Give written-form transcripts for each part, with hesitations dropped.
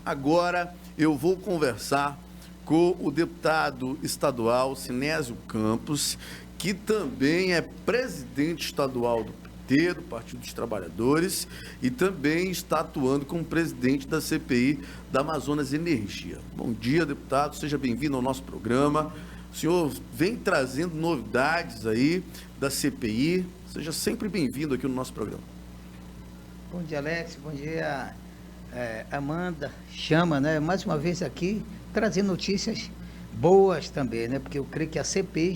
Agora eu vou conversar com o deputado estadual Sinésio Campos, que também é presidente estadual do PT, do Partido dos Trabalhadores, e também está atuando como presidente da CPI da Amazonas Energia. Bom dia, deputado, seja bem-vindo ao nosso programa. O senhor vem trazendo novidades aí da CPI, seja sempre bem-vindo aqui no nosso programa. Bom dia, Alex, bom dia, Amanda, Chama, né? Mais uma vez aqui, trazendo notícias boas também, né? Porque eu creio que a CPI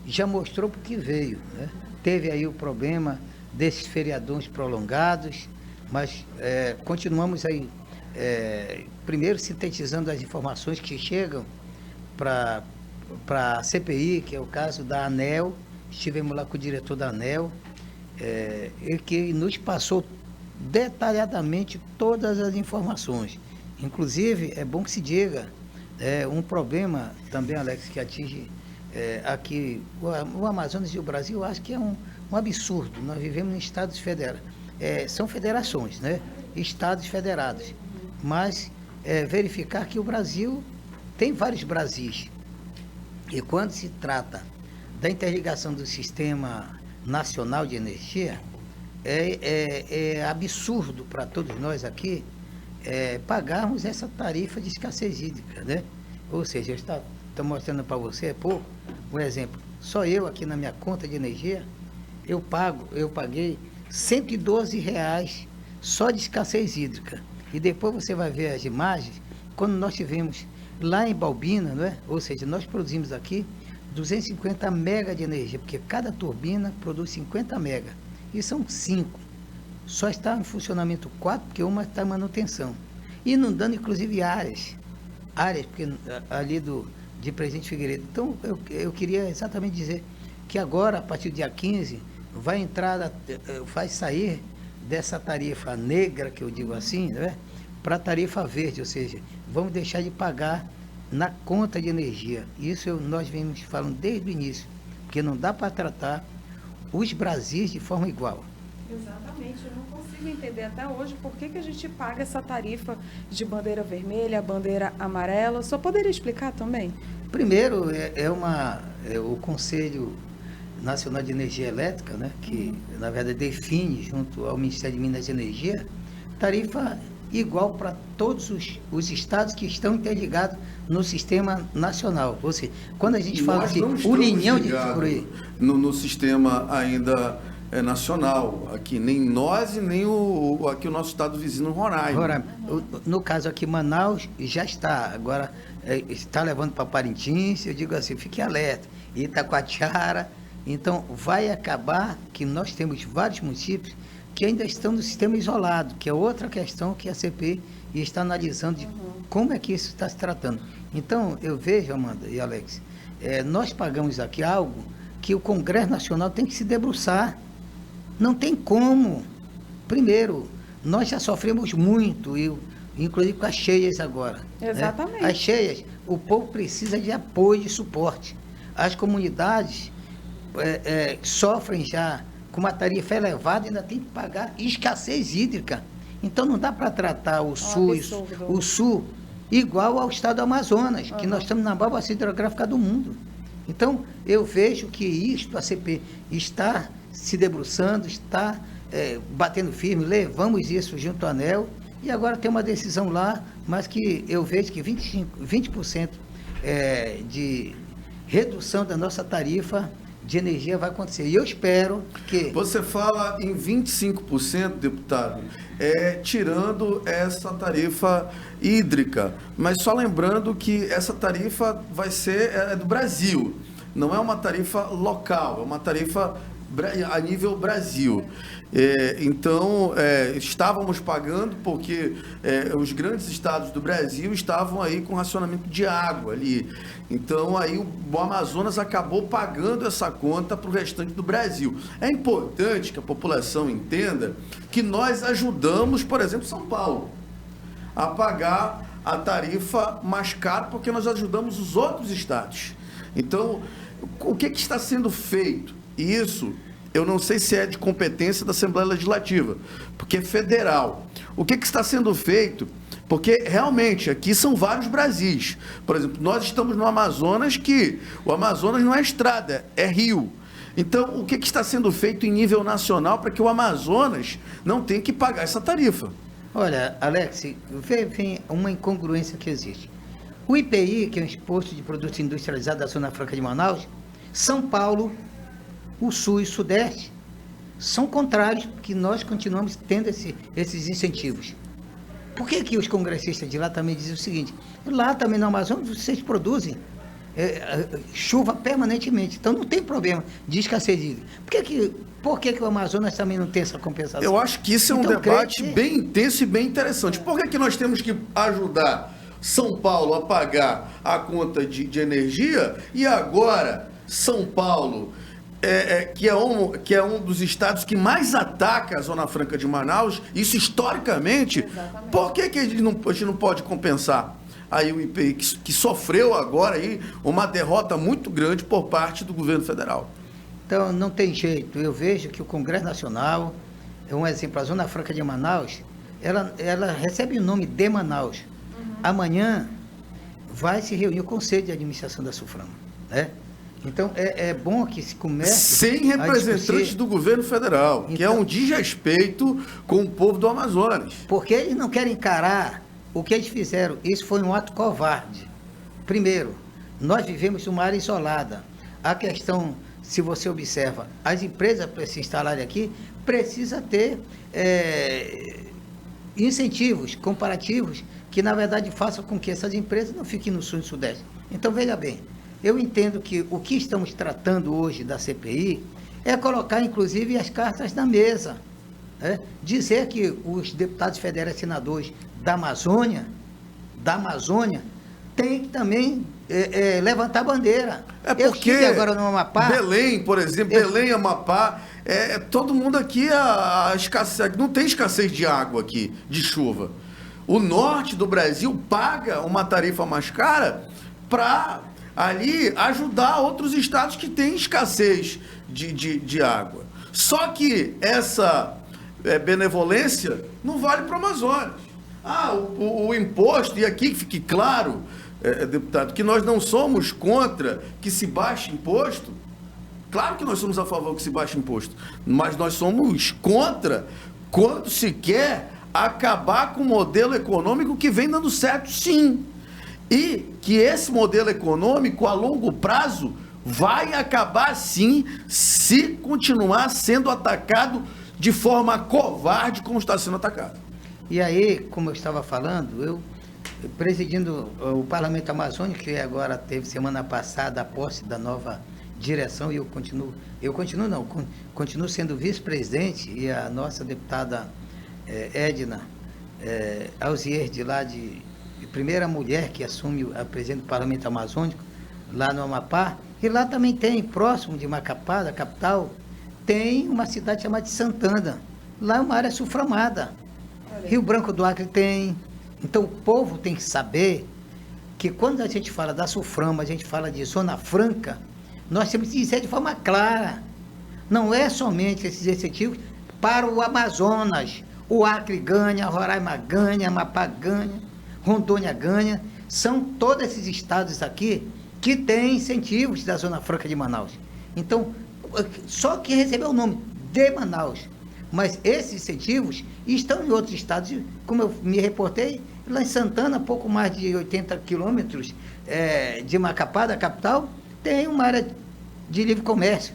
já mostrou para o que veio, né? Teve aí o problema desses feriadões prolongados, mas continuamos aí, primeiro sintetizando as informações que chegam para a CPI, que é o caso da ANEEL. Estivemos lá com o diretor da ANEEL, e que nos passou detalhadamente todas as informações. Inclusive, é bom que se diga, um problema também, Alex, que atinge aqui o Amazonas e o Brasil, eu acho que é um absurdo. Nós vivemos em estados federados, são federações, né? Estados federados, mas verificar que o Brasil tem vários Brasis, e quando se trata da interligação do Sistema Nacional de Energia, é absurdo para todos nós aqui pagarmos essa tarifa de escassez hídrica, né? Ou seja, estou mostrando para você, um exemplo, só eu aqui na minha conta de energia, eu paguei R$112 só de escassez hídrica. E depois você vai ver as imagens, quando nós tivemos lá em Balbina, não é? Ou seja, nós produzimos aqui 250 mega de energia, porque cada turbina produz 50 mega. E são 5. Só está em funcionamento 4, porque uma está em manutenção. Inundando, inclusive, áreas, porque ali de Presidente Figueiredo. Então, eu queria exatamente dizer que agora, a partir do dia 15, vai sair dessa tarifa negra, que eu digo assim, né, para a tarifa verde, ou seja, vamos deixar de pagar na conta de energia. Isso nós vemos falando desde o início, porque não dá para tratar os Brasis de forma igual. Exatamente, eu não consigo entender até hoje por que a gente paga essa tarifa de bandeira vermelha, bandeira amarela. Só poderia explicar também? Primeiro, o Conselho Nacional de Energia Elétrica, né, que na verdade define, junto ao Ministério de Minas e Energia, tarifa igual para todos os estados que estão interligados no sistema nacional. Ou seja, quando a gente fala de união de no sistema ainda nacional, aqui nem nós e nem aqui o nosso estado vizinho Roraima. No caso aqui Manaus já está, agora está levando para Parintins, eu digo assim, fique alerta, Itacoatiara. Então vai acabar que nós temos vários municípios que ainda estão no sistema isolado, que é outra questão que a CPI está analisando de como é que isso está se tratando. Então, eu vejo, Amanda e Alex, nós pagamos aqui algo que o Congresso Nacional tem que se debruçar. Não tem como. Primeiro, nós já sofremos muito, inclusive com as cheias agora. Exatamente. Né? As cheias, o povo precisa de apoio e suporte. As comunidades sofrem já com uma tarifa elevada, ainda tem que pagar escassez hídrica. Então não dá para tratar o Sul igual ao estado do Amazonas, que nós estamos na maior bacia hidrográfica do mundo. Então eu vejo que a CPI está se debruçando, está batendo firme, levamos isso junto à ANEEL, e agora tem uma decisão lá, mas que eu vejo que 20% de redução da nossa tarifa de energia vai acontecer. E eu espero que... Você fala em 25%, deputado, tirando essa tarifa hídrica, mas só lembrando que essa tarifa vai ser do Brasil, não é uma tarifa local, é uma tarifa a nível Brasil. Então, estávamos pagando porque os grandes estados do Brasil estavam aí com racionamento de água ali. Então, aí o Amazonas acabou pagando essa conta para o restante do Brasil. É importante que a população entenda que nós ajudamos, por exemplo, São Paulo, a pagar a tarifa mais cara, porque nós ajudamos os outros estados. Então, o que está sendo feito? Isso eu não sei se é de competência da Assembleia Legislativa, porque é federal. O que está sendo feito? Porque realmente aqui são vários Brasis. Por exemplo, nós estamos no Amazonas, que o Amazonas não é estrada, é rio. Então, o que está sendo feito em nível nacional para que o Amazonas não tenha que pagar essa tarifa? Olha, Alex, vem uma incongruência que existe. O IPI, que é o Imposto de Produtos Industrializados da Zona Franca de Manaus, São Paulo, o Sul e o Sudeste, são contrários, porque nós continuamos tendo esses incentivos. Por que os congressistas de lá também dizem o seguinte? Lá também no Amazonas vocês produzem chuva permanentemente, então não tem problema de escassez hídrica. Por que o Amazonas também não tem essa compensação? Eu acho que isso é um debate bem intenso e bem interessante. Por que nós temos que ajudar São Paulo a pagar a conta de energia e agora São Paulo, que é um dos estados que mais ataca a Zona Franca de Manaus, isso historicamente, exatamente. Por que a gente não pode compensar aí o IPI, que sofreu agora aí uma derrota muito grande por parte do governo federal? Então, não tem jeito. Eu vejo que o Congresso Nacional, é um exemplo, a Zona Franca de Manaus, ela recebe o nome de Manaus. Uhum. Amanhã vai se reunir o Conselho de Administração da SUFRAMA, né? Então, é bom que se comece... Sem representantes do governo federal, então, que é um desrespeito com o povo do Amazonas. Porque eles não querem encarar o que eles fizeram. Isso foi um ato covarde. Primeiro, nós vivemos uma área isolada. A questão, se você observa, as empresas para se instalarem aqui, precisa ter incentivos comparativos que, na verdade, façam com que essas empresas não fiquem no Sul e Sudeste. Então, veja bem, eu entendo que o que estamos tratando hoje da CPI é colocar, inclusive, as cartas na mesa. Dizer que os deputados federais e senadores da Amazônia, têm que também levantar a bandeira. Eu estive agora no Amapá. Belém, por exemplo, Belém, Amapá, todo mundo aqui, não tem escassez de água aqui, de chuva. O norte do Brasil paga uma tarifa mais cara para ali ajudar outros estados que têm escassez de água. Só que essa benevolência não vale para o Amazonas. O imposto, e aqui que fique claro, deputado, que nós não somos contra que se baixe imposto. Claro que nós somos a favor que se baixe imposto, mas nós somos contra quando se quer acabar com o modelo econômico que vem dando certo, sim. E que esse modelo econômico, a longo prazo, vai acabar, sim, se continuar sendo atacado de forma covarde como está sendo atacado. E aí, como eu estava falando, eu presidindo o Parlamento Amazônico, que agora teve semana passada a posse da nova direção, e continuo sendo vice-presidente, e a nossa deputada Edna Alzier, de lá de primeira mulher que assume a presidência do Parlamento Amazônico, lá no Amapá, e lá também tem, próximo de Macapá, da capital, tem uma cidade chamada de Santana. Lá é uma área sulframada. Rio Branco do Acre tem. Então o povo tem que saber que quando a gente fala da SUFRAMA, a gente fala de Zona Franca, nós temos que dizer de forma clara. Não é somente esses incentivos para o Amazonas. O Acre ganha, Roraima ganha, Amapá ganha, Rondônia ganha. São todos esses estados aqui que têm incentivos da Zona Franca de Manaus. Então, só que recebeu o nome de Manaus. Mas esses incentivos estão em outros estados, como eu me reportei, lá em Santana, pouco mais de 80 quilômetros de Macapá, da capital, tem uma área de livre comércio.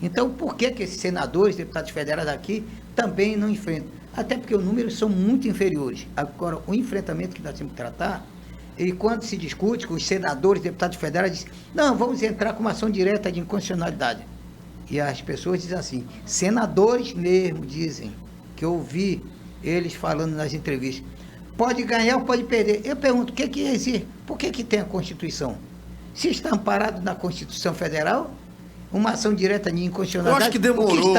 Então, por que esses senadores, deputados federais aqui, também não enfrentam? Até porque os números são muito inferiores. Agora, o enfrentamento que nós temos que tratar, e quando se discute com os senadores, deputados federais, dizem, não, vamos entrar com uma ação direta de inconstitucionalidade. E as pessoas dizem assim, senadores mesmo dizem, que eu ouvi eles falando nas entrevistas, pode ganhar ou pode perder. Eu pergunto, o que existe? Por que tem a Constituição? Se está amparado na Constituição Federal, uma ação direta de inconstitucionalidade... Eu acho que demorou.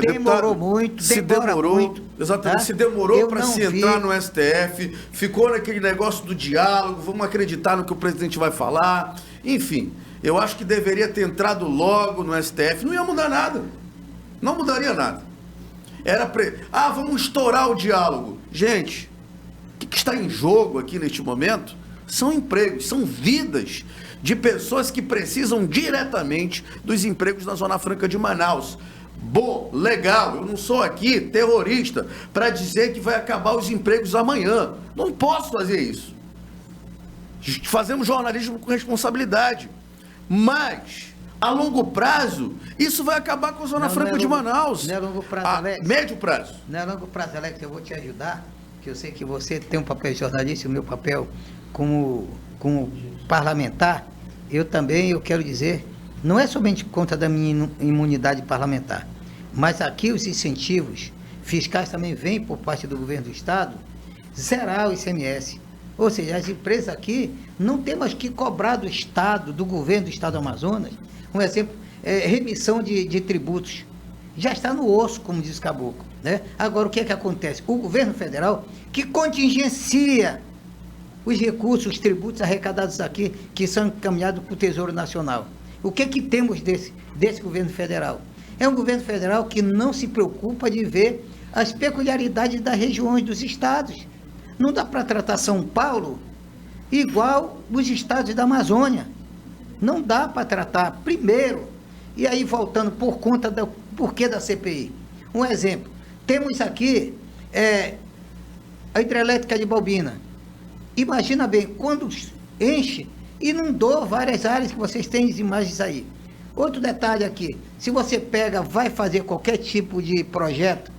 Demorou muito, demorou muito. Exatamente, tá? Se demorou para se entrar no STF, ficou naquele negócio do diálogo, vamos acreditar no que o presidente vai falar, enfim... Eu acho que deveria ter entrado logo no STF, não ia mudar nada. Não mudaria nada. Vamos estourar o diálogo. Gente, o que está em jogo aqui neste momento são empregos, são vidas de pessoas que precisam diretamente dos empregos na Zona Franca de Manaus. Bom, legal, eu não sou aqui terrorista para dizer que vai acabar os empregos amanhã. Não posso fazer isso. Fazemos jornalismo com responsabilidade. Mas, a longo prazo, isso vai acabar com a Zona Franca de Manaus. Não é longo prazo, Alex. Médio prazo. Não é longo prazo, Alex, eu vou te ajudar, que eu sei que você tem um papel de jornalista e o meu papel como parlamentar. Eu quero dizer, não é somente por conta da minha imunidade parlamentar, mas aqui os incentivos fiscais também vêm por parte do governo do Estado, zerar o ICMS. Ou seja, as empresas aqui não tem mais que cobrar do Estado, do governo do Estado do Amazonas, um exemplo, remissão de tributos. Já está no osso, como diz o Caboclo, né? Agora, o que é que acontece? O governo federal, que contingencia os recursos, os tributos arrecadados aqui, que são encaminhados para o Tesouro Nacional. O que temos desse governo federal? É um governo federal que não se preocupa de ver as peculiaridades das regiões dos estados. Não dá para tratar São Paulo igual os estados da Amazônia. Não dá para tratar primeiro. E aí, voltando por conta do porquê da CPI. Um exemplo. Temos aqui a hidrelétrica de Balbina. Imagina bem, quando enche, inundou várias áreas que vocês têm as imagens aí. Outro detalhe aqui, se você vai fazer qualquer tipo de projeto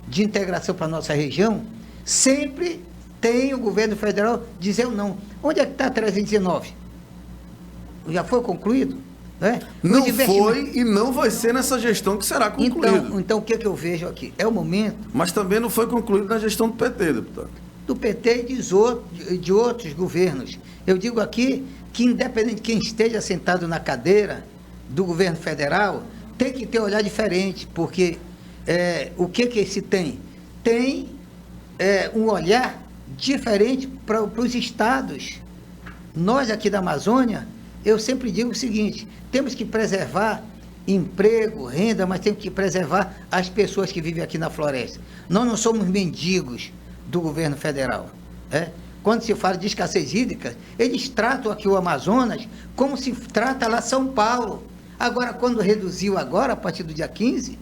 de integração para a nossa região, sempre tem o governo federal dizer não. Onde é que está a 319? Já foi concluído? Né? Não foi e não vai ser nessa gestão que será concluído. Então o que eu vejo aqui? É o momento... Mas também não foi concluído na gestão do PT, deputado. Do PT e de outros governos. Eu digo aqui que, independente de quem esteja sentado na cadeira do governo federal, tem que ter um olhar diferente, porque o que se tem? Tem um olhar diferente para os estados. Nós aqui da Amazônia, eu sempre digo o seguinte, temos que preservar emprego, renda, mas temos que preservar as pessoas que vivem aqui na floresta. Nós não somos mendigos do governo federal. Quando se fala de escassez hídrica, eles tratam aqui o Amazonas como se trata lá São Paulo. Agora, quando reduziu agora, a partir do dia 15,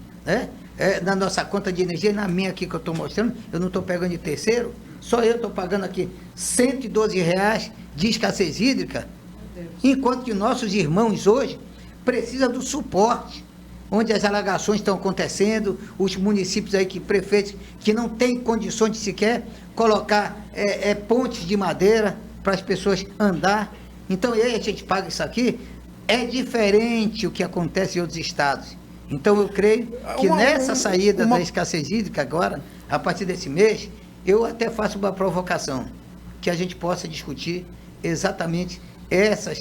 na nossa conta de energia, na minha aqui que eu estou mostrando, eu não estou pegando de terceiro, só eu estou pagando aqui R$112 de escassez hídrica, enquanto que nossos irmãos hoje precisam do suporte, onde as alagações estão acontecendo, os municípios aí, prefeitos que não têm condições de sequer colocar pontes de madeira para as pessoas andar. Então, e aí a gente paga isso aqui, é diferente o que acontece em outros estados. Então, eu creio que nessa saída da escassez hídrica agora, a partir desse mês, eu até faço uma provocação, que a gente possa discutir exatamente essas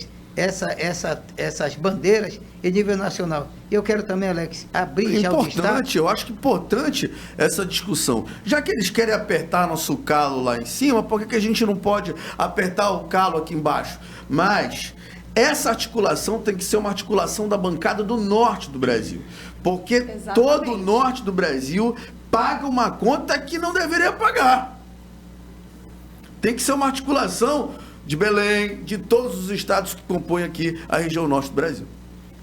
bandeiras em nível nacional. E eu quero também, Alex, abrir já o destaque. Eu acho que importante essa discussão. Já que eles querem apertar nosso calo lá em cima, por que a gente não pode apertar o calo aqui embaixo? Mas essa articulação tem que ser uma articulação da bancada do norte do Brasil. Porque exatamente, todo o norte do Brasil paga uma conta que não deveria pagar. Tem que ser uma articulação de Belém, de todos os estados que compõem aqui a região norte do Brasil.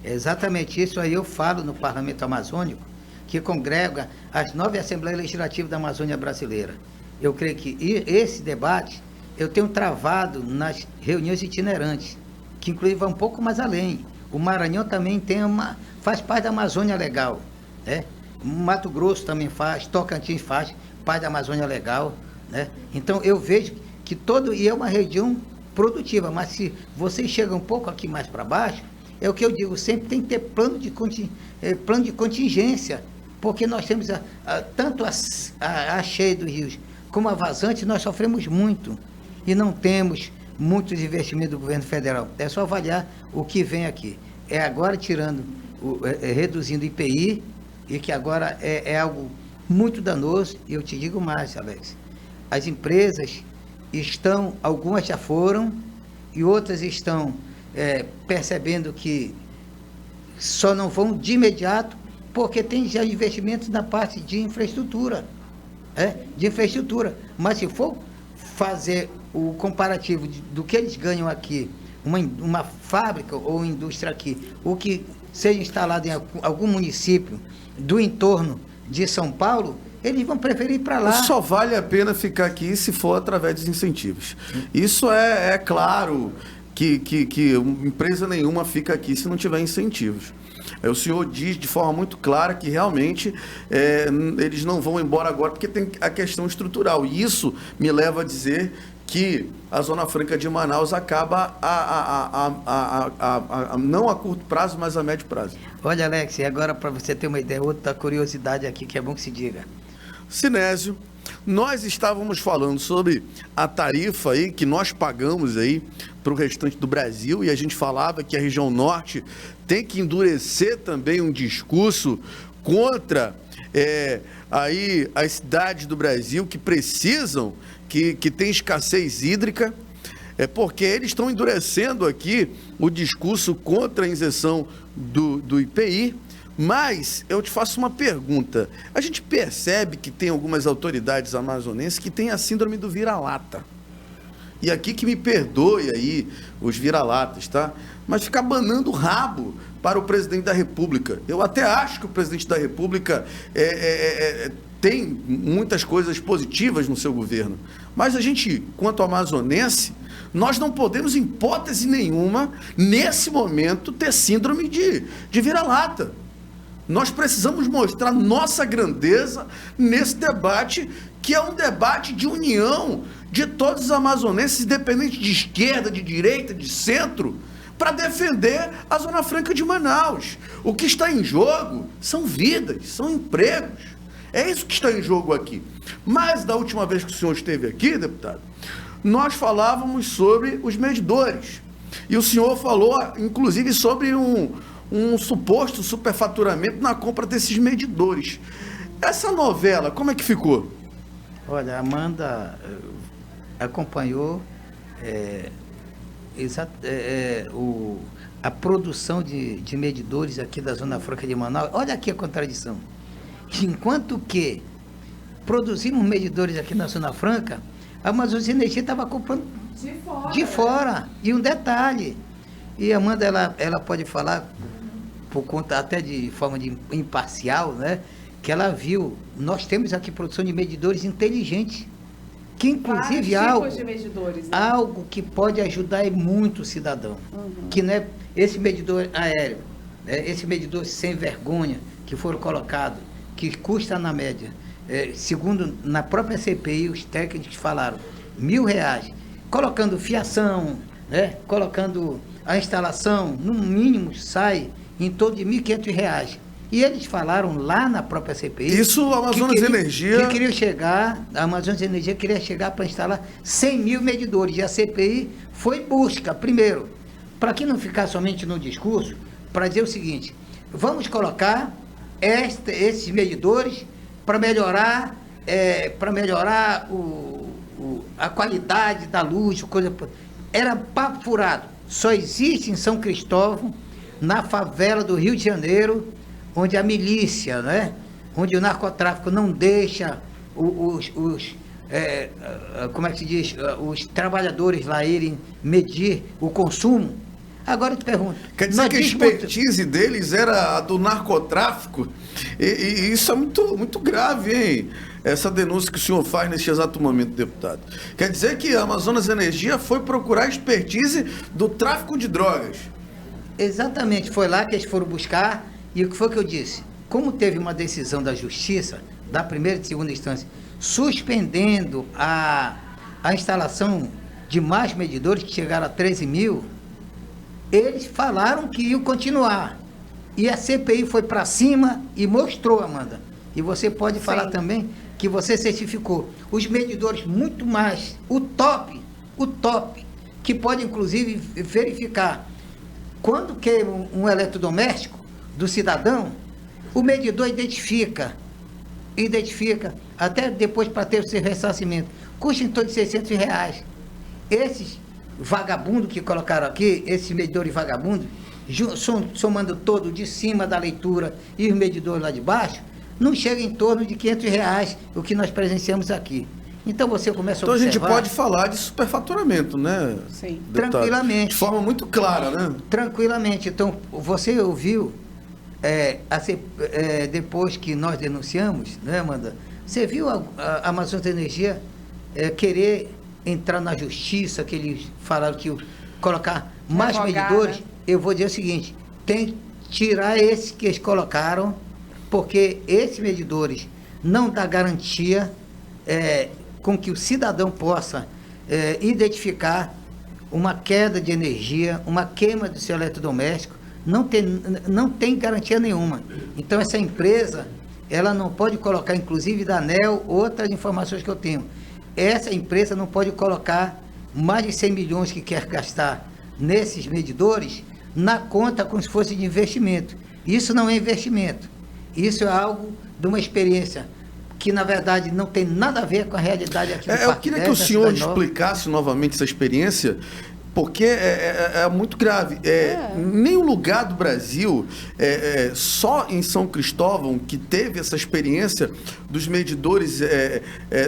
Exatamente isso aí eu falo no Parlamento Amazônico, que congrega as 9 Assembleias Legislativas da Amazônia Brasileira. Eu creio que esse debate eu tenho travado nas reuniões itinerantes, que inclusive vai um pouco mais além. O Maranhão também faz parte da Amazônia Legal, Mato Grosso também faz, Tocantins faz parte da Amazônia Legal, Então eu vejo que e é uma região produtiva, mas se vocês chegam um pouco aqui mais para baixo, é o que eu digo, sempre tem que ter plano de contingência, porque nós temos tanto a cheia dos rios como a vazante, nós sofremos muito e não temos muitos investimentos do governo federal. É só avaliar o que vem aqui. É agora reduzindo o IPI, e que agora é algo muito danoso, e eu te digo mais, Alex, as empresas algumas já foram, e outras estão percebendo que só não vão de imediato porque tem já investimentos na parte de infraestrutura. De infraestrutura. Mas se for fazer o comparativo do que eles ganham aqui, uma fábrica ou indústria aqui, o que seja instalado em algum município do entorno de São Paulo, eles vão preferir ir para lá. Só vale a pena ficar aqui se for através dos incentivos. Isso é claro que empresa nenhuma fica aqui se não tiver incentivos. O senhor diz de forma muito clara que realmente eles não vão embora agora porque tem a questão estrutural. E isso me leva a dizer que a Zona Franca de Manaus acaba não a curto prazo, mas a médio prazo. Olha, Alex, e agora para você ter uma ideia, outra curiosidade aqui que é bom que se diga. Sinésio, nós estávamos falando sobre a tarifa aí que nós pagamos aí para o restante do Brasil, e a gente falava que a região norte tem que endurecer também um discurso contra aí as cidades do Brasil que precisam, que tem escassez hídrica, porque eles estão endurecendo aqui o discurso contra a isenção do IPI. Mas eu te faço uma pergunta. A gente percebe que tem algumas autoridades amazonenses que têm a síndrome do vira-lata. E aqui que me perdoe aí os vira-latas, tá? Mas ficar banando o rabo para o presidente da República. Eu até acho que o presidente da República tem muitas coisas positivas no seu governo. Mas a gente, quanto amazonense, nós não podemos, em hipótese nenhuma, nesse momento, ter síndrome de vira-lata. Nós precisamos mostrar nossa grandeza nesse debate, que é um debate de união de todos os amazonenses, independente de esquerda, de direita, de centro, para defender a Zona Franca de Manaus. O que está em jogo são vidas, são empregos. É isso que está em jogo aqui. Mas, da última vez que o senhor esteve aqui, deputado, nós falávamos sobre os medidores. E o senhor falou, inclusive, sobre um suposto superfaturamento na compra desses medidores. Essa novela, como é que ficou? Olha, a Amanda acompanhou a produção de medidores aqui da Zona Franca de Manaus. Olha aqui a contradição. Enquanto que produzimos medidores aqui na Zona Franca, a Amazonas Energia estava comprando de fora. E um detalhe, e a Amanda ela pode falar por conta até de forma imparcial, né? Que ela viu, nós temos aqui produção de medidores inteligentes, que inclusive tipos de medidores, né? Algo que pode ajudar muito o cidadão, que não é esse medidor aéreo, esse medidor sem vergonha que foram colocados, que custa na média, segundo na própria CPI, os técnicos falaram, R$1.000, colocando fiação, colocando a instalação, no mínimo sai em torno de R$1.500. E eles falaram lá na própria CPI... Isso a Amazonas Energia... Que queria chegar, a Amazonas Energia queria chegar para instalar 100 mil medidores. E a CPI foi em busca, primeiro, para que não ficar somente no discurso, para dizer o seguinte, vamos colocar esses medidores para melhorar, a qualidade da luz, coisa... Era papo furado. Só existe em São Cristóvão, na favela do Rio de Janeiro, onde a milícia, onde o narcotráfico não deixa como é que se diz, os trabalhadores lá irem medir o consumo. Agora eu te pergunto... Quer dizer que a expertise deles era a do narcotráfico? E isso é muito, muito grave, hein? Essa denúncia que o senhor faz neste exato momento, deputado. Quer dizer que a Amazonas Energia foi procurar expertise do tráfico de drogas. Exatamente, foi lá que eles foram buscar, e o que foi que eu disse? Como teve uma decisão da Justiça, da primeira e segunda instância, suspendendo a instalação de mais medidores, que chegaram a 13 mil, eles falaram que iam continuar. E a CPI foi para cima e mostrou, Amanda. E você pode falar também que você certificou os medidores muito mais, o top, que pode inclusive verificar quando queima um eletrodoméstico do cidadão, o medidor identifica, até depois para ter o seu ressarcimento, custa em torno de R$600. Esses vagabundos que colocaram aqui, esses medidores vagabundos, somando todo de cima da leitura e os medidores lá de baixo, não chega em torno de R$ 500 o que nós presenciamos aqui. Então você começa a observar... Então a gente pode falar de superfaturamento, né? Sim. Deputado? Tranquilamente. De forma muito clara, né? Tranquilamente. Então, você ouviu, depois que nós denunciamos, né, Amanda? Você viu a Amazonas Energia querer entrar na justiça, que eles falaram que colocar mais medidores? Eu vou dizer o seguinte, tem que tirar esses que eles colocaram, porque esses medidores não dão garantia com que o cidadão possa identificar uma queda de energia, uma queima do seu eletrodoméstico, não tem garantia nenhuma. Então essa empresa, ela não pode colocar, inclusive da ANEEL, outras informações que eu tenho, essa empresa não pode colocar mais de 100 milhões que quer gastar nesses medidores na conta como se fosse de investimento. Isso não é investimento, isso é algo de uma experiência que na verdade não tem nada a ver com a realidade aqui do Parque 10. Eu queria que o senhor explicasse novamente essa experiência, porque é muito grave. Nenhum lugar do Brasil, só em São Cristóvão, que teve essa experiência dos medidores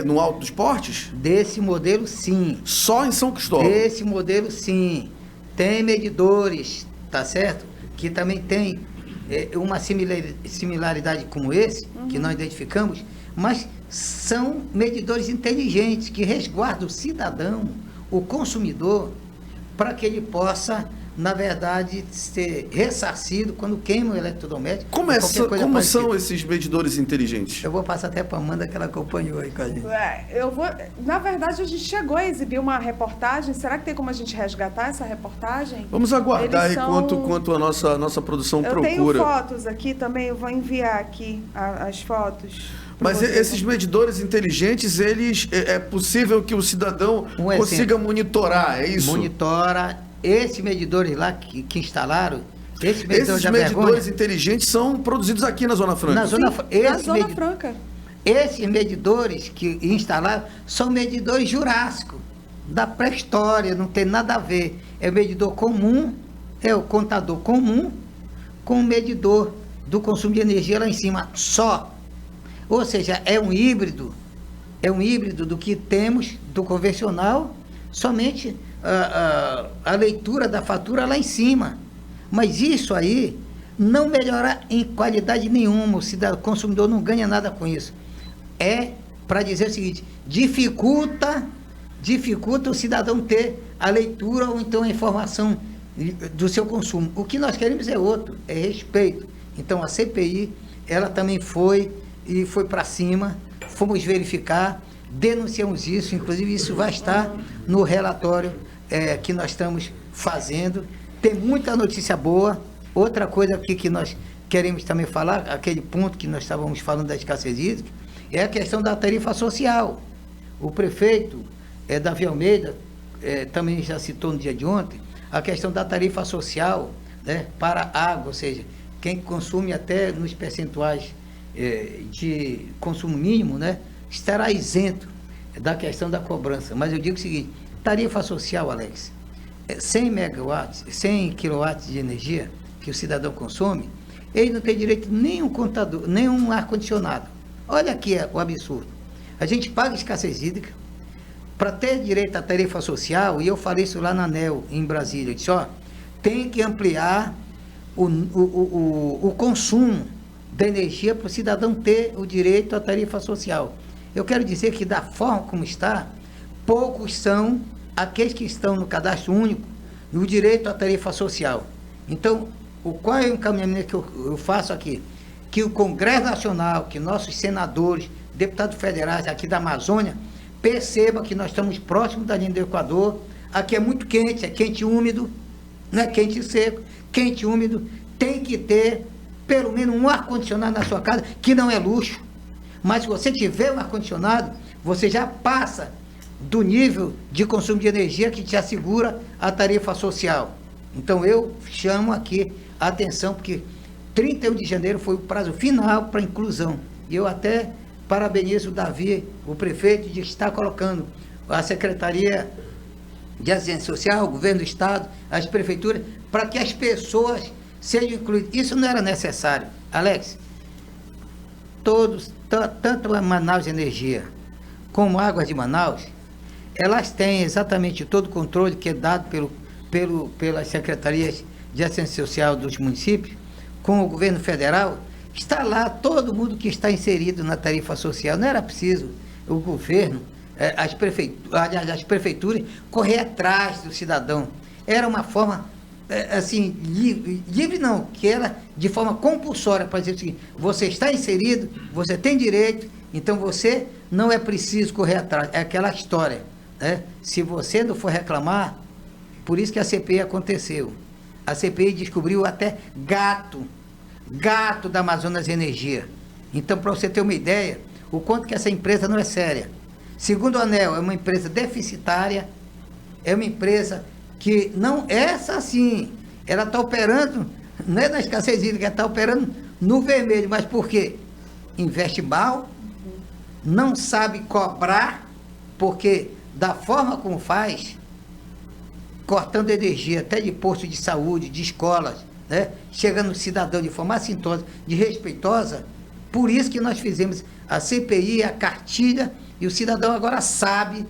no Alto dos Portes? Desse modelo, sim. Só em São Cristóvão? Desse modelo, sim. Tem medidores, tá certo? Que também tem uma similaridade como esse, que nós identificamos, mas são medidores inteligentes que resguardam o cidadão, o consumidor, para que ele possa, na verdade, ser ressarcido quando queima o eletrodoméstico. Como são esses medidores inteligentes? Eu vou passar até para a Amanda, que ela acompanhou aí com a gente. Na verdade, a gente chegou a exibir uma reportagem. Será que tem como a gente resgatar essa reportagem? Vamos aguardar aí quanto a nossa produção procura. Eu tenho fotos aqui também, eu vou enviar aqui as fotos. Mas esses medidores inteligentes, é possível que o cidadão consiga monitorar, é isso? Monitora. Esses medidores lá que instalaram, esses medidores inteligentes são produzidos aqui na Zona Franca. Na Zona Franca. Esses medidores que instalaram são medidores jurássicos, da pré-história, não tem nada a ver. É o medidor comum, é o contador comum, com o medidor do consumo de energia lá em cima, só. Ou seja, é um híbrido do que temos do convencional, somente a leitura da fatura lá em cima. Mas isso aí não melhora em qualidade nenhuma, o consumidor não ganha nada com isso. É para dizer o seguinte, dificulta o cidadão ter a leitura ou então a informação do seu consumo. O que nós queremos é outro, é respeito. Então a CPI, ela também foi para cima, fomos verificar, denunciamos isso, inclusive isso vai estar no relatório que nós estamos fazendo. Tem muita notícia boa. Outra coisa aqui que nós queremos também falar, aquele ponto que nós estávamos falando da escassez hídrica, é a questão da tarifa social. O prefeito Davi Almeida também já citou no dia de ontem a questão da tarifa social, né, para a água, ou seja, quem consome até nos percentuais de consumo mínimo, né, estará isento da questão da cobrança. Mas eu digo o seguinte, tarifa social, Alex, 100 megawatts, 100 quilowatts de energia que o cidadão consome, ele não tem direito nenhum contador, nenhum ar-condicionado. Olha aqui o absurdo. A gente paga escassez hídrica para ter direito à tarifa social, e eu falei isso lá na ANEEL, em Brasília, eu disse, tem que ampliar o consumo da energia para o cidadão ter o direito à tarifa social. Eu quero dizer que, da forma como está, poucos são aqueles que estão no cadastro único no direito à tarifa social. Então, qual é o encaminhamento que eu faço aqui? Que o Congresso Nacional, que nossos senadores, deputados federais aqui da Amazônia, percebam que nós estamos próximos da linha do Equador. Aqui é muito quente, é quente e úmido, não é quente e seco, quente e úmido. Tem que ter pelo menos um ar-condicionado na sua casa, que não é luxo. Mas se você tiver um ar-condicionado, você já passa do nível de consumo de energia que te assegura a tarifa social. Então eu chamo aqui a atenção, porque 31 de janeiro foi o prazo final para a inclusão. E eu até parabenizo o Davi, o prefeito, de estar colocando a Secretaria de assistência social, o governo do estado, as prefeituras, para que as pessoas sejam incluídas. Isso não era necessário. Alex, tanto a Manaus Energia como a Águas de Manaus, elas têm exatamente todo o controle que é dado pelas secretarias de assistência social dos municípios, com o governo federal. Está lá todo mundo que está inserido na tarifa social. Não era preciso o governo, as prefeituras correr atrás do cidadão. Era uma forma, assim, livre não, que era de forma compulsória, para dizer o seguinte: você está inserido, você tem direito, então você não é preciso correr atrás. É aquela história, né? Se você não for reclamar, por isso que a CPI aconteceu. A CPI descobriu até gato da Amazonas Energia. Então, para você ter uma ideia, o quanto que essa empresa não é séria. Segundo o ANEEL, é uma empresa deficitária, é uma empresa que não, essa sim, ela está operando, não é na escassez hídrica, ela está operando no vermelho. Mas por quê? Investe mal, não sabe cobrar, porque da forma como faz, cortando energia até de posto de saúde, de escolas, né? Chegando no cidadão de forma assintosa, de respeitosa. Por isso que nós fizemos a CPI, a cartilha, e o cidadão agora sabe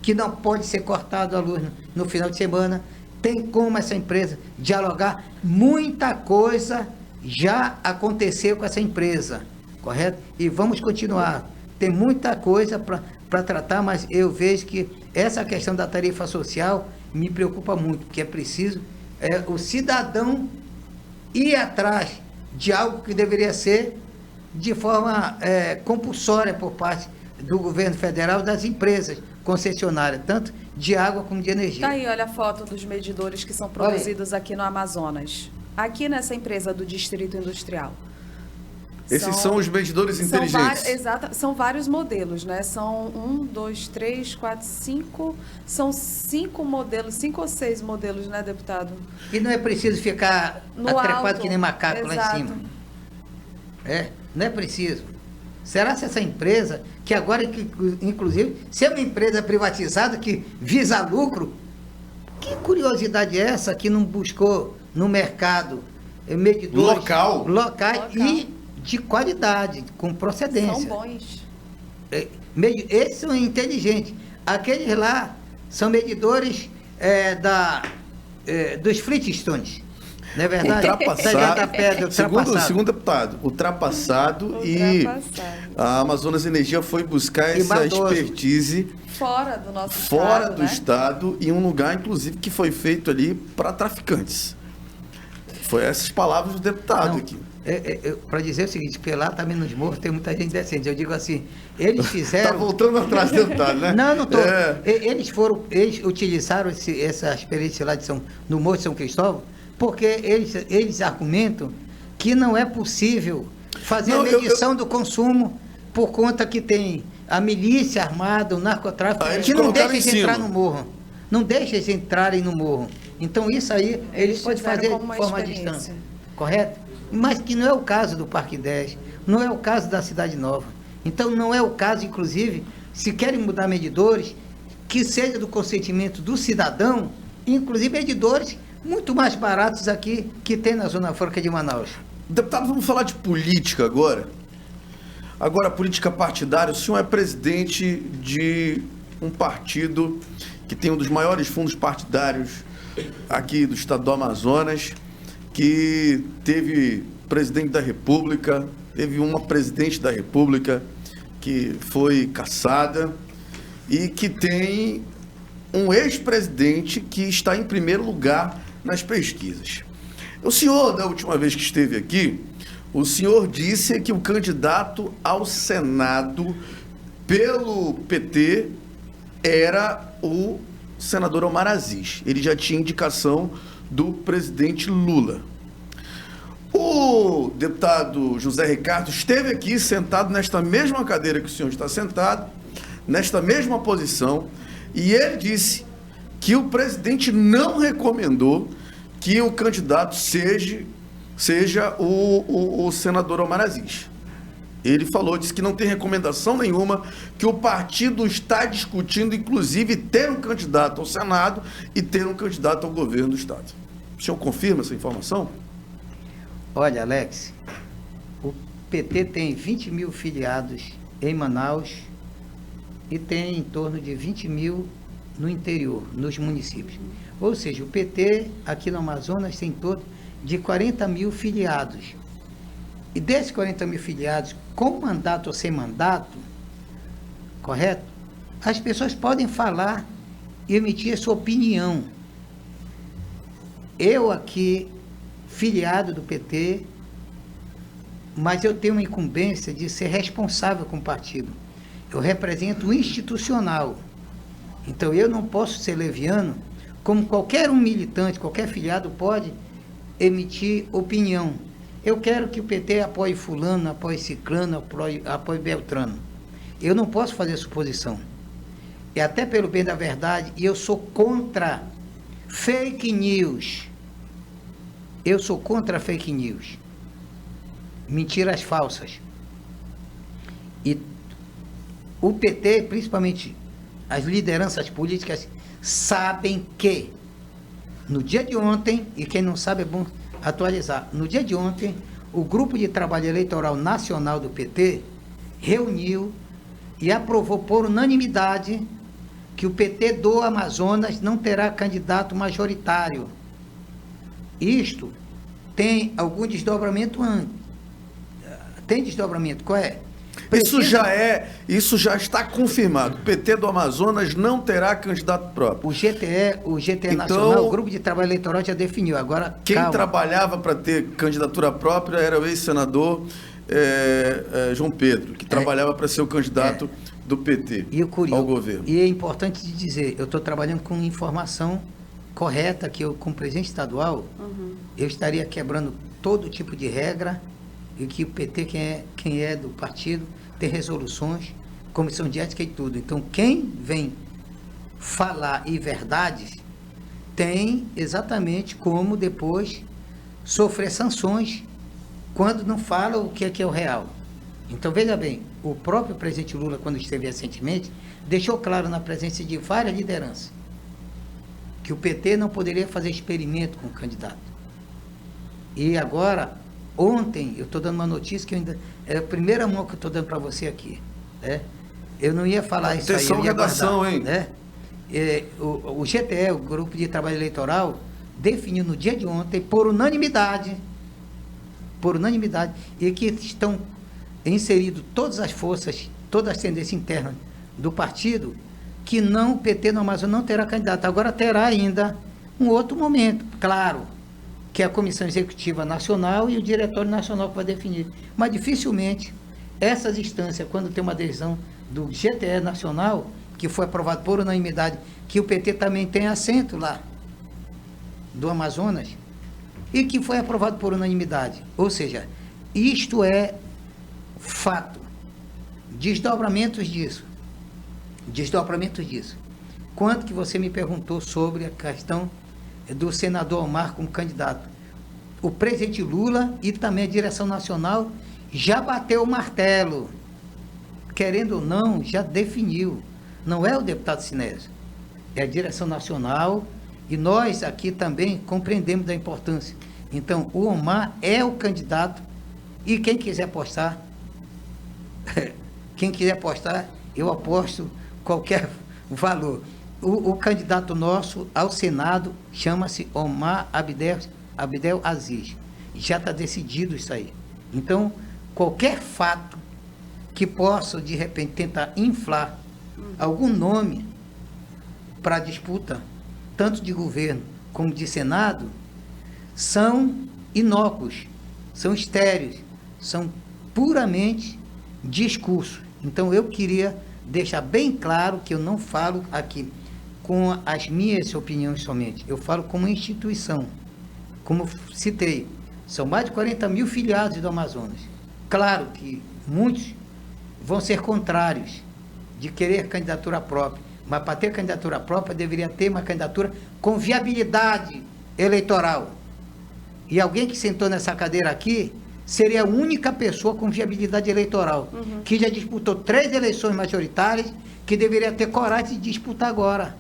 que não pode ser cortado a luz no final de semana. Tem como essa empresa dialogar. Muita coisa já aconteceu com essa empresa, correto? E vamos continuar. Tem muita coisa para tratar, mas eu vejo que essa questão da tarifa social me preocupa muito, porque é preciso o cidadão ir atrás de algo que deveria ser de forma compulsória por parte do governo federal, das empresas concessionárias, tanto de água como de energia. Tá aí, olha a foto dos medidores que são produzidos aqui no Amazonas. Aqui nessa empresa do Distrito Industrial. Esses são os medidores inteligentes. São vários modelos, né? São 1, 2, 3, 4, 5. São 5 modelos, 5 ou 6 modelos, né, deputado? E não é preciso ficar atrepado que nem macaco lá em cima. Não é preciso. Será se essa empresa, que agora, inclusive, se é uma empresa privatizada que visa lucro, que curiosidade é essa que não buscou no mercado medidores locais e de qualidade, com procedência? São bons. Esses são inteligentes. Aqueles lá são medidores dos Flintstones. Não é verdade? Segundo deputado, ultrapassado. E a Amazonas Energia foi buscar essa expertise fora do nosso fora do estado, em um lugar, inclusive, que foi feito ali para traficantes. Foi essas palavras do deputado aqui. Para dizer o seguinte, porque lá está menos morto, tem muita gente decente. Eu digo assim, eles fizeram... Está voltando atrás do deputado, né? Não estou. Eles utilizaram essa experiência lá no Morro de São Cristóvão, porque eles argumentam que não é possível fazer a medição do consumo por conta que tem a milícia armada, o narcotráfico, que não deixa eles entrar no morro. Não deixa eles entrarem no morro. Então, isso aí, eles podem fazer de forma distante. Correto? Mas que não é o caso do Parque 10, não é o caso da Cidade Nova. Então, não é o caso, inclusive, se querem mudar medidores, que seja do consentimento do cidadão, inclusive medidores muito mais baratos aqui que tem na Zona Franca de Manaus. Deputado, vamos falar de política agora. Agora, política partidária. O senhor é presidente de um partido que tem um dos maiores fundos partidários aqui do estado do Amazonas, que teve presidente da República, teve uma presidente da República que foi cassada e que tem um ex-presidente que está em primeiro lugar nas pesquisas. O senhor, da última vez que esteve aqui, o senhor disse que o candidato ao Senado pelo PT era o senador Omar Aziz. Ele já tinha indicação do presidente Lula. O deputado José Ricardo esteve aqui sentado nesta mesma cadeira que o senhor está sentado, nesta mesma posição, e ele disse que o presidente não recomendou que o candidato seja o senador Omar Aziz. Ele falou, disse que não tem recomendação nenhuma, que o partido está discutindo, inclusive, ter um candidato ao Senado e ter um candidato ao governo do Estado. O senhor confirma essa informação? Olha, Alex, o PT tem 20 mil filiados em Manaus e tem em torno de 20 mil no interior, nos municípios. Ou seja, o PT aqui no Amazonas tem em torno de 40 mil filiados. E desses 40 mil filiados, com mandato ou sem mandato, correto? As pessoas podem falar e emitir a sua opinião. Eu aqui, filiado do PT, mas eu tenho uma incumbência de ser responsável com o partido. Eu represento o institucional. Então eu não posso ser leviano, como qualquer um militante, qualquer filiado pode emitir opinião. Eu quero que o PT apoie fulano, apoie ciclano, apoie Beltrano. Eu não posso fazer suposição. E até pelo bem da verdade, eu sou contra fake news. Eu sou contra fake news. Mentiras falsas. E o PT, principalmente as lideranças políticas, sabem que no dia de ontem, e quem não sabe é bom atualizar, no dia de ontem, o Grupo de Trabalho Eleitoral Nacional do PT reuniu e aprovou por unanimidade que o PT do Amazonas não terá candidato majoritário. Isto tem algum desdobramento antes. Tem desdobramento, qual é? Isso já está confirmado. O PT do Amazonas não terá candidato próprio. O GTE então, Nacional, o Grupo de Trabalho Eleitoral já definiu. Agora, quem calma. trabalhava para ter candidatura própria era o ex-senador João Pedro, que trabalhava para ser o candidato do PT ao governo. E é importante de dizer, eu estou trabalhando com informação correta, que eu, como presidente estadual, eu estaria quebrando todo tipo de regra, e que o PT, quem é do partido, tem resoluções, comissão de ética e tudo. Então, quem vem falar e verdades, tem exatamente como depois sofrer sanções quando não fala o que é o real. Então, veja bem, o próprio presidente Lula, quando esteve recentemente, deixou claro na presença de várias lideranças que o PT não poderia fazer experimento com o candidato. E agora, ontem, eu estou dando uma notícia que é a primeira mão que eu estou dando para você aqui. Né? Eu não ia falar isso aí. Eu ia redação, guardar, hein? né? O GTE, o Grupo de Trabalho Eleitoral, definiu no dia de ontem, por unanimidade, e que estão inseridos todas as forças, todas as tendências internas do partido, que o PT no Amazonas não terá candidato. Agora terá ainda um outro momento, claro, que é a Comissão Executiva Nacional e o Diretório Nacional que vai definir. Mas dificilmente essas instâncias, quando tem uma decisão do GTE Nacional, que foi aprovado por unanimidade, que o PT também tem assento lá, do Amazonas, e que foi aprovado por unanimidade. Ou seja, isto é fato. Desdobramentos disso. Quanto que você me perguntou sobre a questão do senador Omar como candidato? O presidente Lula e também a direção nacional já bateu o martelo. Querendo ou não, já definiu. Não é o deputado Sinésio, é a direção nacional, e nós aqui também compreendemos da importância. Então, o Omar é o candidato, e quem quiser apostar, eu aposto qualquer valor. O candidato nosso ao Senado chama-se Omar Abdel Aziz. Já está decidido isso aí. Então, qualquer fato que possa, de repente, tentar inflar algum nome para a disputa, tanto de governo como de Senado, são inócuos, são estéreis, são puramente discursos. Então, eu queria deixar bem claro que eu não falo aqui com as minhas opiniões somente, eu falo como instituição. Como citei, são mais de 40 mil filiados do Amazonas. Claro que muitos vão ser contrários de querer candidatura própria, mas para ter candidatura própria deveria ter uma candidatura com viabilidade eleitoral. E alguém que sentou nessa cadeira aqui seria a única pessoa com viabilidade eleitoral, que já disputou 3 eleições majoritárias, que deveria ter coragem de disputar agora.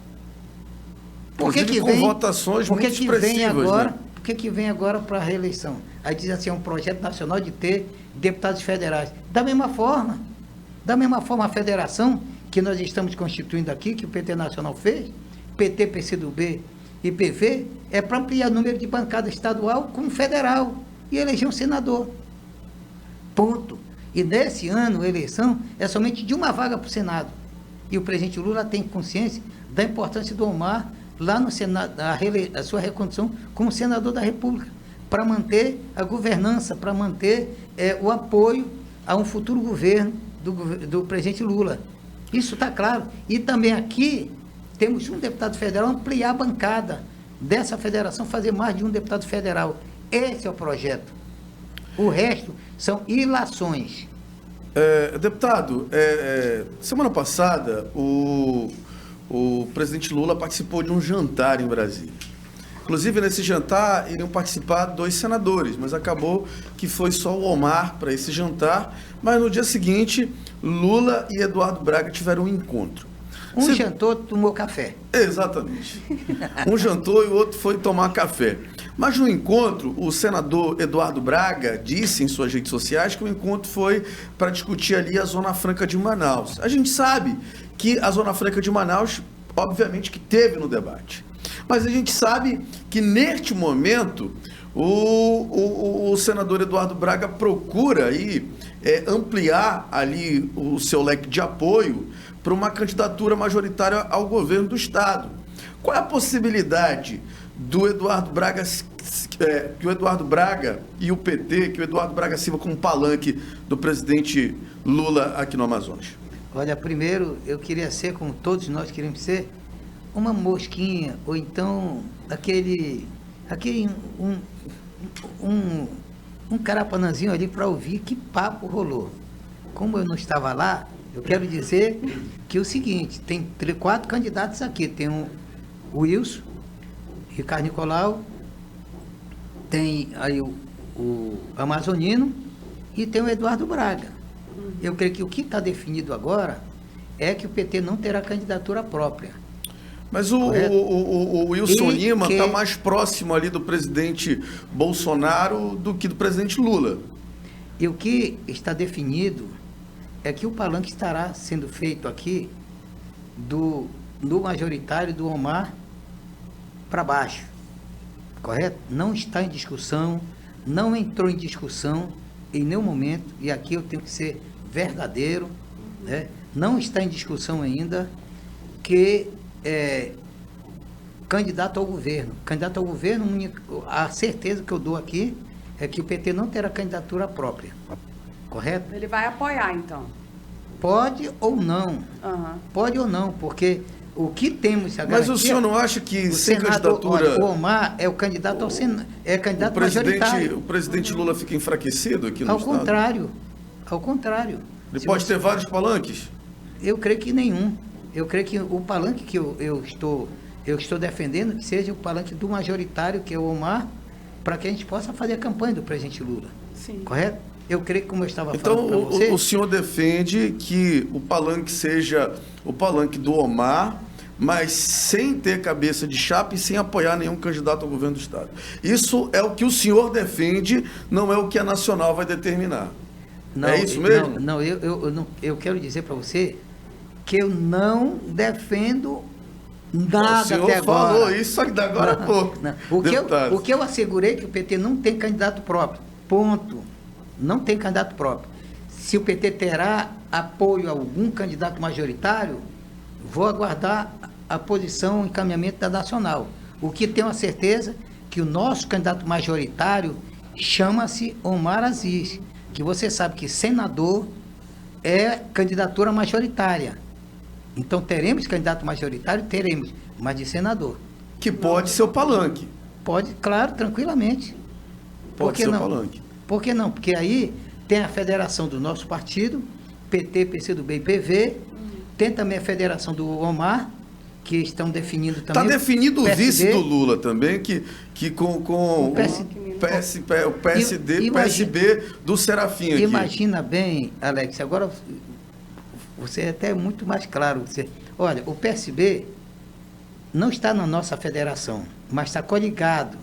Por que Inclusive que vem, com votações por que muito que vem expressivas, agora, né? Por que vem agora para a reeleição? Aí diz assim, é um projeto nacional de ter deputados federais. Da mesma forma, a federação que nós estamos constituindo aqui, que o PT Nacional fez, PT, PCdoB e PV, é para ampliar o número de bancada estadual como federal e eleger um senador. Ponto. E nesse ano, a eleição é somente de uma vaga para o Senado. E o presidente Lula tem consciência da importância do Omar lá no Senado, a sua recondução como senador da República, para manter a governança, para manter o apoio a um futuro governo do presidente Lula. Isso está claro. E também aqui temos um deputado federal, ampliar a bancada dessa federação, fazer mais de um deputado federal. Esse é o projeto. O resto são ilações. Deputado, semana passada o presidente Lula participou de um jantar em Brasília. Inclusive, nesse jantar, iriam participar 2 senadores, mas acabou que foi só o Omar para esse jantar. Mas no dia seguinte, Lula e Eduardo Braga tiveram um encontro. Um jantou, tomou café. Exatamente. Um jantou e o outro foi tomar café. Mas no encontro, o senador Eduardo Braga disse em suas redes sociais que o encontro foi para discutir ali a Zona Franca de Manaus. A gente sabe que a Zona Franca de Manaus, obviamente, que teve no debate. Mas a gente sabe que, neste momento, o senador Eduardo Braga procura aí, ampliar ali o seu leque de apoio para uma candidatura majoritária ao governo do Estado. Qual é a possibilidade do Eduardo Braga, que o Eduardo Braga e o PT, que o Eduardo Braga sirva como palanque do presidente Lula aqui no Amazonas? Olha, primeiro eu queria ser, como todos nós queremos ser, uma mosquinha, ou então um carapanãzinho ali para ouvir que papo rolou. Como eu não estava lá, eu quero dizer que é o seguinte, tem 4 candidatos aqui, tem o Wilson, Ricardo Nicolau, tem aí o Amazonino e tem o Eduardo Braga. Eu creio que o que está definido agora é que o PT não terá candidatura própria. Mas o Wilson Lima está mais próximo ali do presidente Bolsonaro do que do presidente Lula. E o que está definido é que o palanque estará sendo feito aqui do majoritário do Omar para baixo, correto? Não está em discussão, não entrou em discussão em nenhum momento, e aqui eu tenho que ser verdadeiro, né? Não está em discussão ainda que candidato ao governo. Candidato ao governo, a certeza que eu dou aqui é que o PT não terá candidatura própria, correto? Ele vai apoiar, então? Pode ou não. Pode ou não, porque o que temos a garantia... Mas o senhor não acha que sem senador, candidatura... Olha, o Omar é o candidato ao Senado, é candidato majoritário. O presidente Lula fica enfraquecido aqui no Estado? Ao contrário. Ele pode ter vários palanques? Eu creio que nenhum. Eu creio que o palanque que eu estou defendendo que seja o palanque do majoritário, que é o Omar, para que a gente possa fazer a campanha do presidente Lula. Sim. Correto? Eu creio que, como eu estava falando para você... Então, o senhor defende que o palanque seja o palanque do Omar, mas sem ter cabeça de chapa e sem apoiar nenhum candidato ao governo do Estado. Isso é o que o senhor defende, não é o que a Nacional vai determinar. Não, é isso mesmo? Não, eu quero dizer para você que eu não defendo nada até agora. O senhor falou isso agora há pouco. O que eu assegurei que o PT não tem candidato próprio. Ponto. Não tem candidato próprio. Se o PT terá apoio a algum candidato majoritário, vou aguardar a posição, o encaminhamento da Nacional. O que tenho a certeza que o nosso candidato majoritário chama-se Omar Aziz, que você sabe que senador é candidatura majoritária. Então teremos candidato majoritário? Teremos, mas de senador. Que pode ser o palanque. Pode, claro, tranquilamente. Pode ser o palanque. Por que não? Porque aí tem a federação do nosso partido, PT, PCdoB e PV, tem também a federação do Omar, que estão definindo também. Está definido o vice do Lula também, que com o o PSD, PSB do Serafim aqui. Imagina bem, Alex, agora você é até muito mais claro. Olha, o PSB não está na nossa federação, mas está coligado.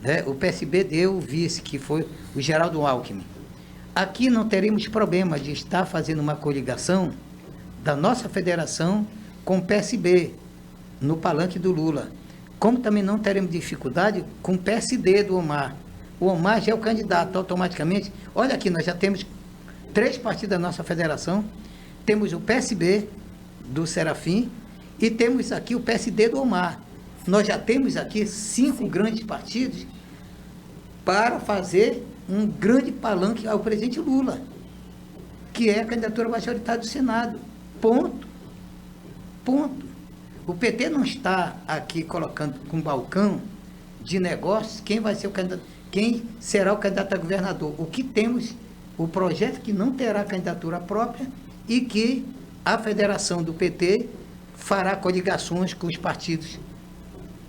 Né? O PSB deu o vice, que foi o Geraldo Alckmin. Aqui não teremos problema de estar fazendo uma coligação da nossa federação com o PSB, no palanque do Lula. Como também não teremos dificuldade com o PSD do Omar. O Omar já é o candidato automaticamente. Olha aqui, nós já temos 3 partidos da nossa federação, temos o PSB do Serafim e temos aqui o PSD do Omar. Nós já temos aqui 5 grandes partidos para fazer um grande palanque ao presidente Lula, que é a candidatura majoritária do Senado. Ponto. O PT não está aqui colocando com balcão de negócios quem vai ser o candidato, quem será o candidato a governador. O que temos, o projeto que não terá candidatura própria e que a federação do PT fará coligações com os partidos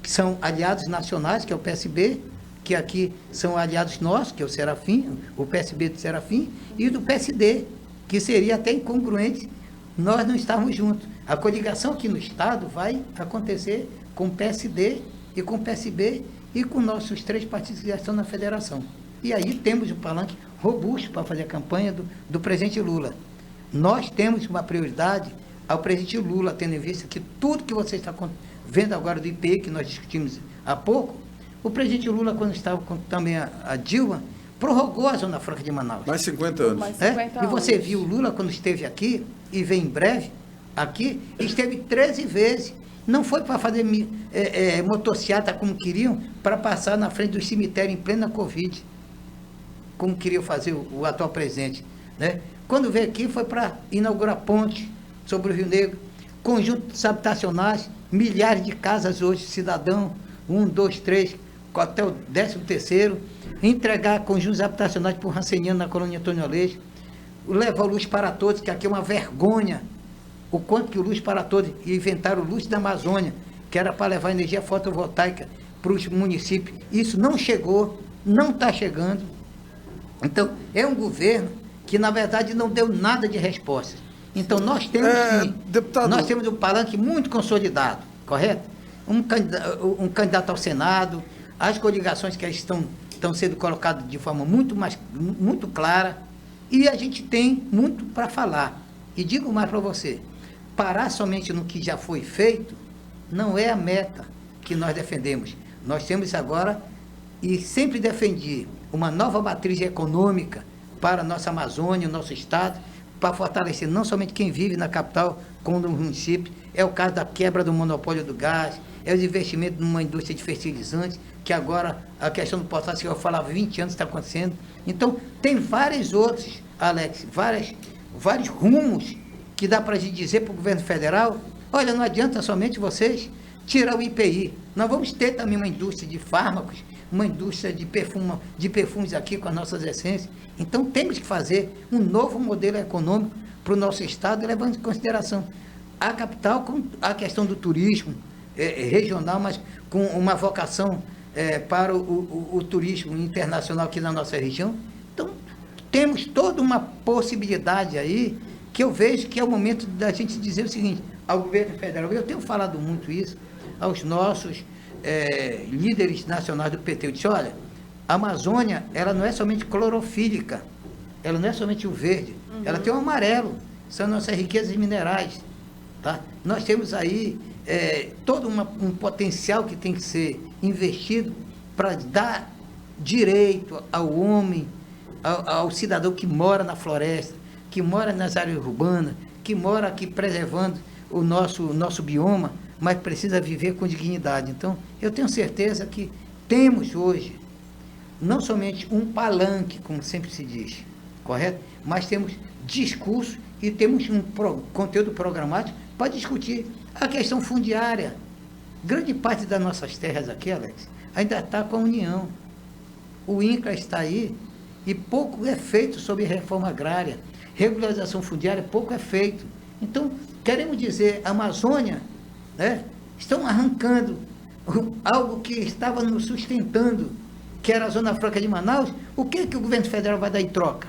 que são aliados nacionais, que é o PSB, que aqui são aliados nossos, que é o Serafim, o PSB do Serafim, e do PSD, que seria até incongruente nós não estarmos juntos. A coligação aqui no Estado vai acontecer com o PSD e com o PSB e com nossos 3 partidos que já estão na federação. E aí temos um palanque robusto para fazer a campanha do presidente Lula. Nós temos uma prioridade ao presidente Lula, tendo em vista que tudo que você está vendo agora do IPI, que nós discutimos há pouco, o presidente Lula, quando estava com também a Dilma, prorrogou a Zona Franca de Manaus. Mais 50 anos. Mais 50 E você viu o Lula, quando esteve aqui, e vem em breve aqui, esteve 13 vezes. Não foi para fazer motociata como queriam, para passar na frente do cemitério em plena Covid, como queria fazer o atual presidente. Né? Quando veio aqui, foi para inaugurar ponte sobre o Rio Negro, conjuntos habitacionais, milhares de casas hoje, cidadão, 1, 2, 3, até o 13º, entregar conjuntos habitacionais para o Ranceniano na colônia Antônio Aleixo, levar o Luz para Todos, que aqui é uma vergonha, o quanto que o Luz para Todos, inventaram o Luz da Amazônia, que era para levar energia fotovoltaica para os municípios. Isso não chegou, não está chegando. Então, é um governo que, na verdade, não deu nada de resposta. Então, nós temos, sim, deputado, nós temos um palanque muito consolidado, correto? Um candidato ao Senado, as coligações que estão sendo colocadas de forma muito clara, e a gente tem muito para falar. E digo mais para você, parar somente no que já foi feito não é a meta que nós defendemos. Nós temos agora, e sempre defendi, uma nova matriz econômica para a nossa Amazônia, o nosso Estado, para fortalecer não somente quem vive na capital, como no município. É o caso da quebra do monopólio do gás, é os investimentos numa indústria de fertilizantes, que agora a questão do potássio, que eu falava há 20 anos, está acontecendo. Então, tem vários outros, Alex, vários rumos que dá para a gente dizer para o governo federal: olha, não adianta somente vocês tirar o IPI. Nós vamos ter também uma indústria de fármacos, uma indústria de perfumes aqui com as nossas essências. Então, temos que fazer um novo modelo econômico para o nosso Estado, levando em consideração a capital com a questão do turismo regional, mas com uma vocação para o turismo internacional aqui na nossa região. Então, temos toda uma possibilidade aí, que eu vejo que é o momento da gente dizer o seguinte ao governo federal. Eu tenho falado muito isso aos nossos líderes nacionais do PT. Eu disse: olha, a Amazônia, ela não é somente clorofílica, ela não é somente o verde, ela tem o amarelo, são nossas riquezas minerais. Tá? Nós temos aí todo um potencial que tem que ser investido para dar direito ao homem, ao cidadão que mora na floresta, que mora nas áreas urbanas, que mora aqui preservando o nosso bioma, mas precisa viver com dignidade. Então, eu tenho certeza que temos hoje não somente um palanque, como sempre se diz, correto? Mas temos discurso e temos um conteúdo programático para discutir a questão fundiária. Grande parte das nossas terras aqui, Alex, ainda está com a União. O INCRA está aí e pouco é feito sobre reforma agrária. Regularização fundiária, pouco é feito. Então, queremos dizer, a Amazônia, né, estão arrancando algo que estava nos sustentando que era a Zona Franca de Manaus, o que o governo federal vai dar em troca?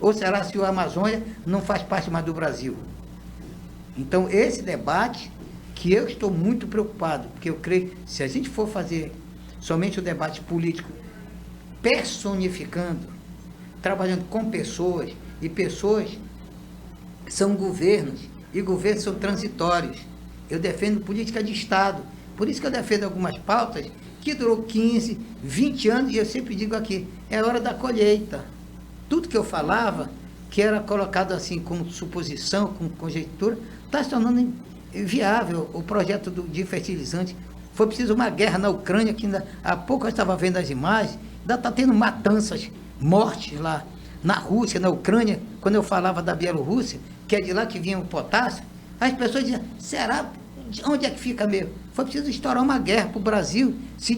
Ou será se a Amazônia não faz parte mais do Brasil? Então, esse debate que eu estou muito preocupado, porque eu creio que se a gente for fazer somente o debate político personificando, trabalhando com pessoas, e pessoas são governos, e governos são transitórios. Eu defendo política de Estado, por isso que eu defendo algumas pautas que durou 15, 20 anos, e eu sempre digo aqui, é hora da colheita. Tudo que eu falava, que era colocado assim como suposição, como conjectura, está se tornando inviável o projeto de fertilizante. Foi preciso uma guerra na Ucrânia, que ainda, há pouco eu estava vendo as imagens, ainda está tendo matanças, mortes lá na Rússia, na Ucrânia. Quando eu falava da Bielorrússia, que é de lá que vinha o potássio, as pessoas diziam, será? Onde é que fica mesmo? Foi preciso estourar uma guerra para o Brasil se